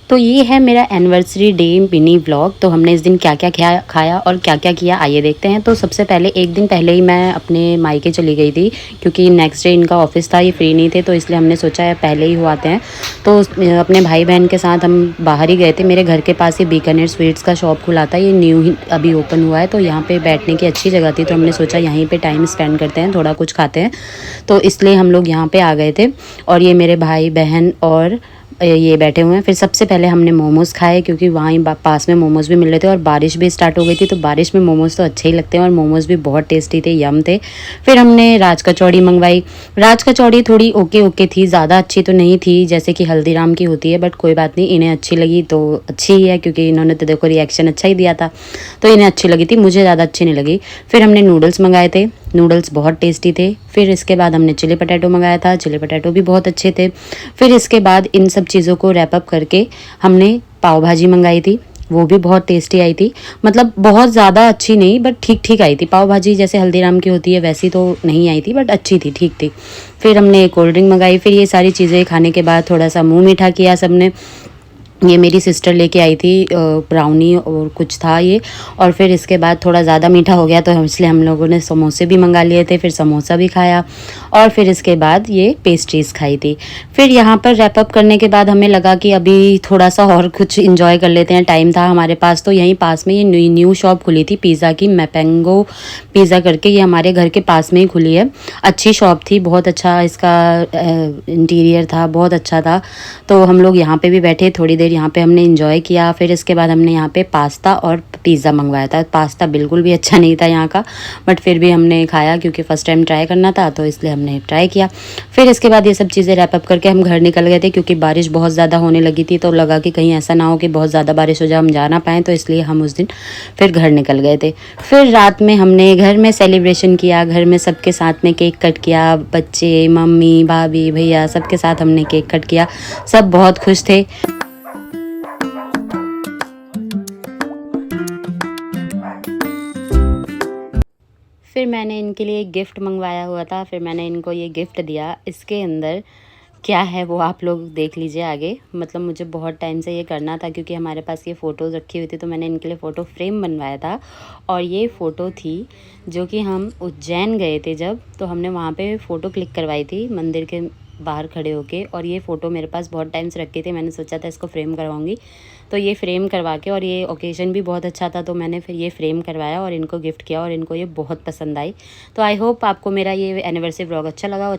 तो ये है मेरा एनिवर्सरी डे मिनी व्लॉग। तो हमने इस दिन क्या क्या खाया और क्या क्या किया आइए देखते हैं। तो सबसे पहले एक दिन पहले ही मैं अपने मायके चली गई थी, क्योंकि नेक्स्ट डे इनका ऑफिस था, ये फ्री नहीं थे, तो इसलिए हमने सोचा है पहले ही हो आते हैं। तो अपने भाई बहन के साथ हम बाहर ही गए थे। मेरे घर के पास ही बीकानेर स्वीट्स का शॉप खुला था, ये न्यू ही अभी ओपन हुआ है, तो यहाँ पर बैठने की अच्छी जगह थी, तो हमने सोचा यहीं पर टाइम स्पेंड करते हैं, थोड़ा कुछ खाते हैं, तो इसलिए हम लोग यहाँ पर आ गए थे। और ये मेरे भाई बहन और ये बैठे हुए हैं। फिर सबसे पहले हमने मोमोज़ खाए, क्योंकि वहाँ ही पास में मोमोज़ भी मिल रहे थे और बारिश भी स्टार्ट हो गई थी, तो बारिश में मोमोज़ तो अच्छे ही लगते हैं और मोमोज़ भी बहुत टेस्टी थे, यम थे। फिर हमने राज कचौड़ी मंगवाई। राज कचौड़ी थोड़ी ओके ओके थी, ज़्यादा अच्छी तो नहीं थी जैसे कि हल्दीराम की होती है, बट कोई बात नहीं, इन्हें अच्छी लगी तो अच्छी ही है, क्योंकि इन्होंने तो देखो रिएक्शन अच्छा ही दिया था, तो इन्हें अच्छी लगी थी, मुझे ज़्यादा अच्छी नहीं लगी। फिर हमने नूडल्स मंगाए थे, नूडल्स बहुत टेस्टी थे। फिर इसके बाद हमने चिली पटैटो मंगाया था, चिली पटैटो भी बहुत अच्छे थे। फिर इसके बाद इन सब चीज़ों को रैप अप करके हमने पाव भाजी मंगाई थी, वो भी बहुत टेस्टी आई थी। मतलब बहुत ज़्यादा अच्छी नहीं, बट ठीक ठीक आई थी। पाव भाजी जैसे हल्दीराम की होती है वैसी तो नहीं आई थी, बट अच्छी थी, ठीक थी। फिर हमने कोल्ड ड्रिंक मंगाई। फिर ये सारी चीज़ें खाने के बाद थोड़ा सा मुँह मीठा किया सबने। ये मेरी सिस्टर लेके आई थी ब्राउनी और कुछ था ये। और फिर इसके बाद थोड़ा ज़्यादा मीठा हो गया, तो इसलिए हम लोगों ने समोसे भी मंगा लिए थे, फिर समोसा भी खाया। और फिर इसके बाद ये पेस्ट्रीज़ खाई थी। फिर यहाँ पर रैप अप करने के बाद हमें लगा कि अभी थोड़ा सा और कुछ इंजॉय कर लेते हैं, टाइम था हमारे पास। तो यहीं पास में ये न्यू शॉप खुली थी पिज़्ज़ा की, मैपेंगो पिज़्ज़ा करके, ये हमारे घर के पास में ही खुली है। अच्छी शॉप थी, बहुत अच्छा इसका इंटीरियर था, बहुत अच्छा था। तो हम लोग यहाँ पे भी बैठे थोड़ी देर, यहाँ पे हमने एंजॉय किया। फिर इसके बाद हमने यहाँ पे पास्ता और पिज़्ज़ा मंगवाया था। पास्ता बिल्कुल भी अच्छा नहीं था यहाँ का, बट फिर भी हमने खाया, क्योंकि फ़र्स्ट टाइम ट्राई करना था, तो इसलिए हमने ट्राई किया। फिर इसके बाद ये सब चीज़ें रैप अप करके हम घर निकल गए थे, क्योंकि बारिश बहुत ज़्यादा होने लगी थी, तो लगा कि कहीं ऐसा ना हो कि बहुत ज़्यादा बारिश हो जाए, हम जा ना पाएँ, तो इसलिए हम उस दिन फिर घर निकल गए थे। फिर रात में हमने घर में सेलिब्रेशन किया, घर में सबके साथ में केक कट किया, बच्चे, मम्मी, भाभी, भैया, सबके साथ हमने केक कट किया। सब बहुत खुश थे। फिर मैंने इनके लिए एक गिफ्ट मंगवाया हुआ था, फिर मैंने इनको ये गिफ्ट दिया। इसके अंदर क्या है वो आप लोग देख लीजिए आगे। मतलब मुझे बहुत टाइम से ये करना था, क्योंकि हमारे पास ये फ़ोटोज़ रखी हुई थी, तो मैंने इनके लिए फ़ोटो फ्रेम बनवाया था। और ये फ़ोटो थी जो कि हम उज्जैन गए थे जब, तो हमने वहाँ पे फ़ोटो क्लिक करवाई थी मंदिर के बाहर खड़े होके। और ये फ़ोटो मेरे पास बहुत टाइम से रखी थी, मैंने सोचा था इसको फ्रेम करवाऊंगी, तो ये फ्रेम करवा के, और ये ओकेज़न भी बहुत अच्छा था, तो मैंने फिर ये फ्रेम करवाया और इनको गिफ्ट किया, और इनको ये बहुत पसंद आई। तो आई होप आपको मेरा ये एनिवर्सरी व्लॉग अच्छा लगा